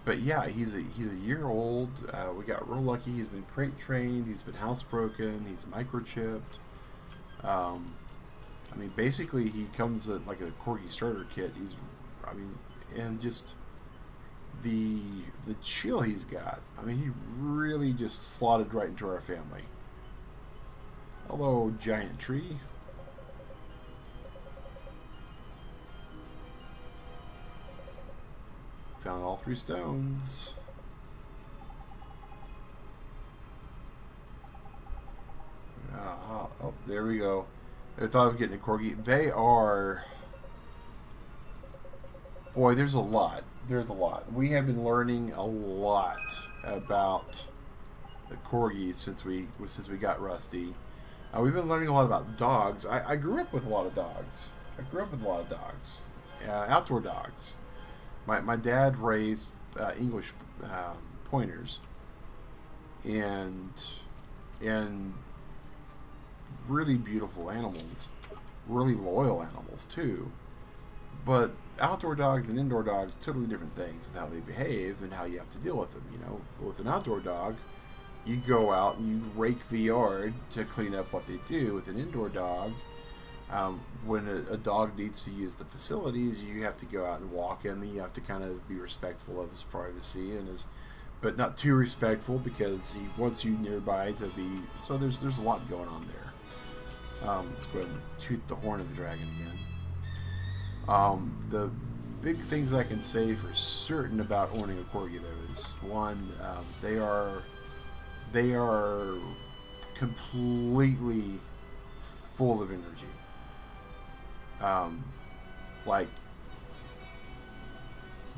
But yeah, he's a year old. We got real lucky. He's been crate trained. He's been housebroken. He's microchipped. I mean, basically, he comes at like a corgi starter kit. And just the chill he's got. I mean, he really just slotted right into our family. Hello, giant tree. Found all 3 stones. Oh, there we go. I thought of getting a corgi. They are... Boy, there's a lot. There's a lot. We have been learning a lot about the corgis since we got Rusty. We've been learning a lot about dogs. I grew up with a lot of dogs. Outdoor dogs. My dad raised English pointers, and really beautiful animals, really loyal animals too. But outdoor dogs and indoor dogs, totally different things with how they behave and how you have to deal with them. You know, with an outdoor dog, you go out and you rake the yard to clean up what they do. With an indoor dog, when a dog needs to use the facilities, you have to go out and walk him, and you have to kind of be respectful of his privacy but not too respectful because he wants you nearby to be. So there's a lot going on there. Let's go ahead and toot the horn of the dragon again. The big things I can say for certain about owning a corgi though is one, they are completely full of energy. Like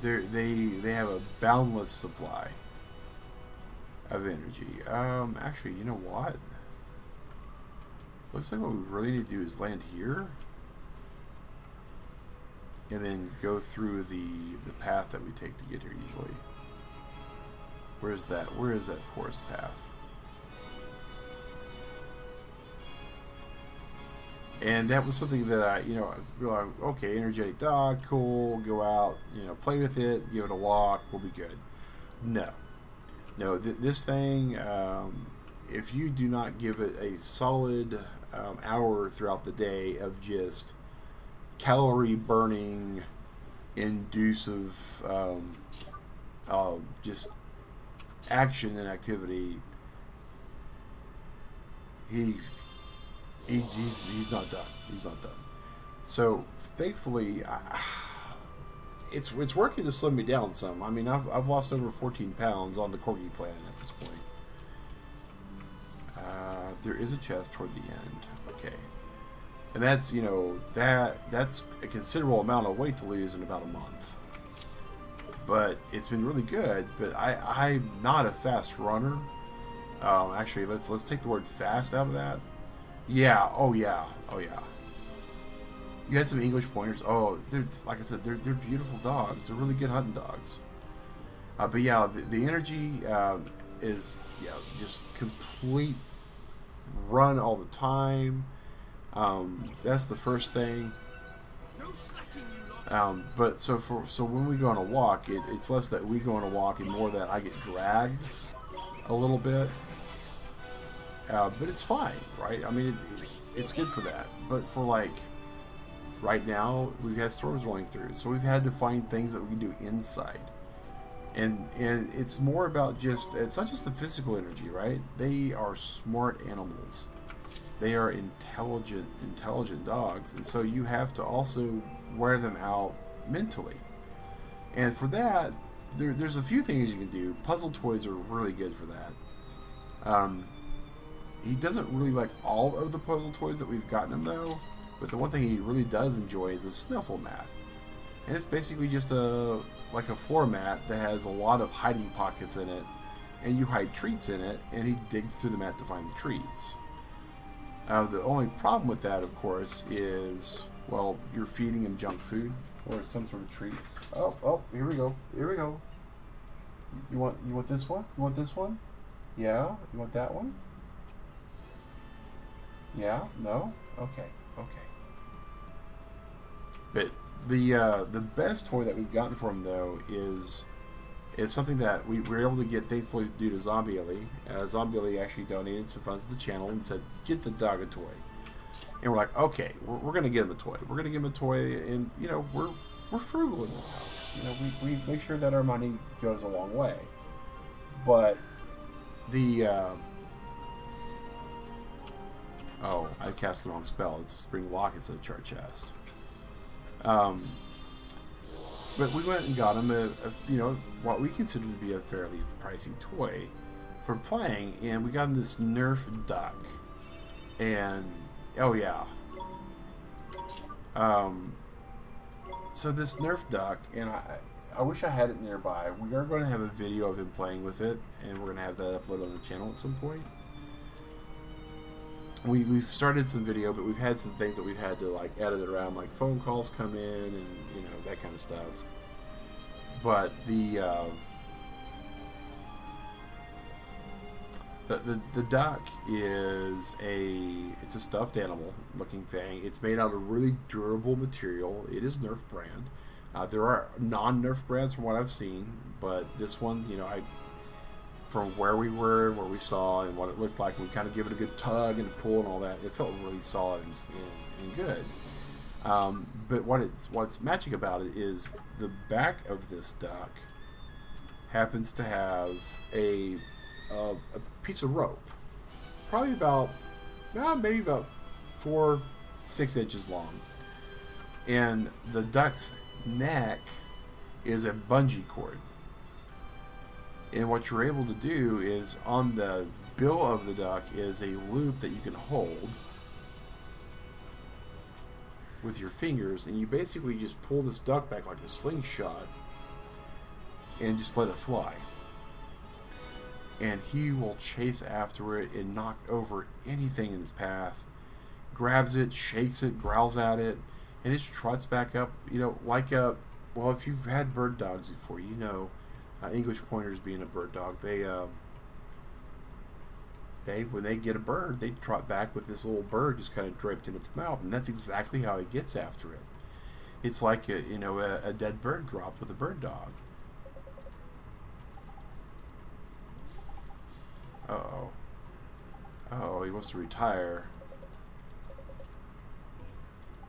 they have a boundless supply of energy. Actually, you know what? Looks like what we really need to do is land here, and then go through the path that we take to get here. Usually, where is that forest path? And that was something that I realized, okay, energetic dog, cool, go out, play with it, give it a walk, we'll be good. No, this thing, if you do not give it a solid hour throughout the day of just calorie burning, inducive, just action and activity, he's not done. He's not done. So thankfully, it's working to slim me down some. I mean, I've lost over 14 pounds on the corgi plan at this point. There is a chest toward the end. Okay. And that's, you know, that's a considerable amount of weight to lose in about a month. But it's been really good. But I'm not a fast runner. Actually, let's take the word fast out of that. Yeah. Oh yeah. Oh yeah. You had some English pointers. Oh, they're, like I said, they're beautiful dogs. They're really good hunting dogs. But yeah, the energy is, yeah, just complete run all the time. That's the first thing. But so when we go on a walk, it's less that we go on a walk and more that I get dragged a little bit. But it's fine, right? I mean, it's good for that. But for like right now, we've had storms rolling through, so we've had to find things that we can do inside. And it's more about just, it's not just the physical energy, right? They are smart animals. They are intelligent dogs, and so you have to also wear them out mentally. And for that, there's a few things you can do. Puzzle toys are really good for that. He doesn't really like all of the puzzle toys that we've gotten him though, but the one thing he really does enjoy is a snuffle mat. And it's basically just like a floor mat that has a lot of hiding pockets in it, and you hide treats in it, and he digs through the mat to find the treats. The only problem with that, of course, is, well, you're feeding him junk food or some sort of treats. Oh, here we go. Here we go. You want this one? You want this one? Yeah. You want that one? Yeah. No. Okay. But the best toy that we've gotten for him though is something that we were able to get, thankfully, due to Zombie Ellie. Zombie Ellie actually donated some funds to the channel and said, get the dog a toy. And we're like, okay, we're going to get him a toy. We're going to give him a toy, and, you know, we're frugal in this house. You know, we make sure that our money goes a long way. But the... oh, I cast the wrong spell. It's Spring Lock instead of Chart Chest. But we went and got him you know, what we consider to be a fairly pricey toy for playing, and we got him this Nerf duck. And oh yeah. So this Nerf duck, and I wish I had it nearby. We are going to have a video of him playing with it, and we're going to have that uploaded on the channel at some point. We've started some video, but we've had some things that we've had to like edit around, like phone calls come in and, you know, that kind of stuff. But the duck is it's a stuffed animal looking thing. It's made out of really durable material. It is Nerf brand. There are non-Nerf brands from what I've seen, but this one, you know, from where we were, where we saw, and what it looked like, and we kind of give it a good tug and pull and all that, it felt really solid and good. But what's magic about it is the back of this duck happens to have a piece of rope, probably about maybe about 4-6 inches long, and the duck's neck is a bungee cord. And what you're able to do is, on the bill of the duck is a loop that you can hold with your fingers, and you basically just pull this duck back like a slingshot and just let it fly. And he will chase after it and knock over anything in his path, grabs it, shakes it, growls at it, and it just trots back up, you know, like well, if you've had bird dogs before, you know, English pointers being a bird dog, they when they get a bird, they trot back with this little bird just kind of draped in its mouth, and that's exactly how he gets after it. It's like a dead bird dropped with a bird dog. Uh-oh, he wants to retire.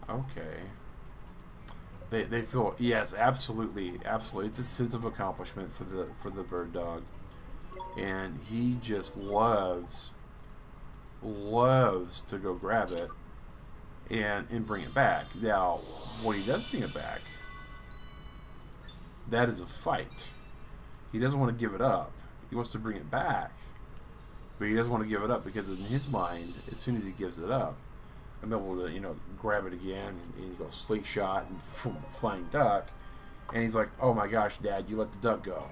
Okay. They feel, yes, absolutely. It's a sense of accomplishment for the bird dog, and he just loves to go grab it and bring it back. Now, when he does bring it back, that is a fight. He doesn't want to give it up. He wants to bring it back, but he doesn't want to give it up because in his mind, as soon as he gives it up, I'm able to, grab it again and go slingshot and flying duck. And he's like, oh my gosh, Dad, you let the duck go.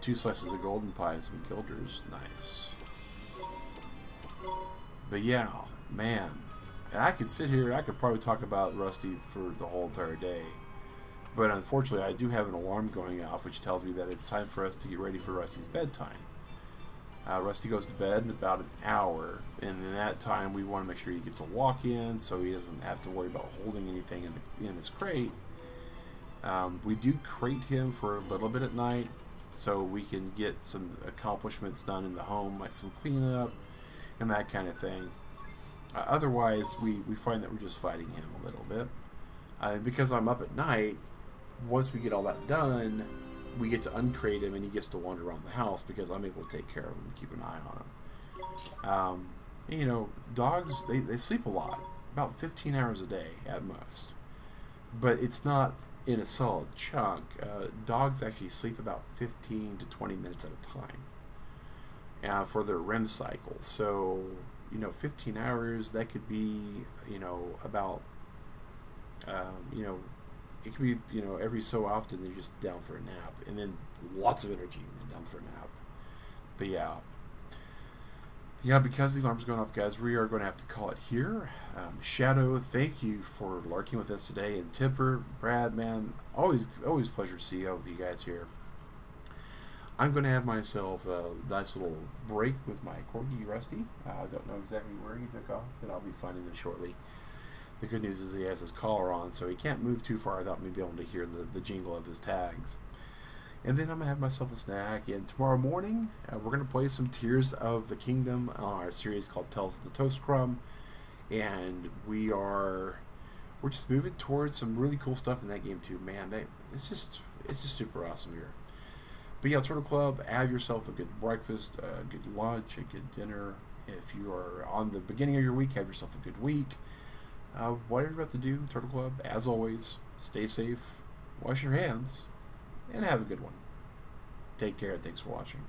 Two slices of golden pie and some Gilders. Nice. But yeah, man. I could sit here, I could probably talk about Rusty for the whole entire day. But unfortunately, I do have an alarm going off, which tells me that it's time for us to get ready for Rusty's bedtime. Rusty goes to bed in about an hour, and in that time, we want to make sure he gets a walk in, so he doesn't have to worry about holding anything in his crate. We do crate him for a little bit at night, so we can get some accomplishments done in the home, like some cleanup and that kind of thing. Otherwise, we find that we're just fighting him a little bit. Because I'm up at night, once we get all that done, we get to uncrate him and he gets to wander around the house because I'm able to take care of him and keep an eye on him. Dogs, they sleep a lot, about 15 hours a day at most. But it's not in a solid chunk. Dogs actually sleep about 15 to 20 minutes at a time for their REM cycle. So, 15 hours, that could be, about, it could be, every so often they're just down for a nap. And then lots of energy and down for a nap. But yeah. Yeah, because the alarm's going off, guys, we are going to have to call it here. Shadow, thank you for lurking with us today. And Tipper, Brad, man, always a pleasure to see all of you guys here. I'm going to have myself a nice little break with my corgi, Rusty. I don't know exactly where he took off, but I'll be finding him shortly. The good news is he has his collar on, so he can't move too far without me being able to hear the jingle of his tags. And then I'm going to have myself a snack, and tomorrow morning, we're going to play some Tears of the Kingdom on our series called Tales of the Toast Crumb, and we're just moving towards some really cool stuff in that game too, man. It's just super awesome here. But yeah, Turtle Club, have yourself a good breakfast, a good lunch, a good dinner. If you are on the beginning of your week, have yourself a good week. Whatever you have to do, Turtle Club, as always, stay safe, wash your hands, and have a good one. Take care, and thanks for watching.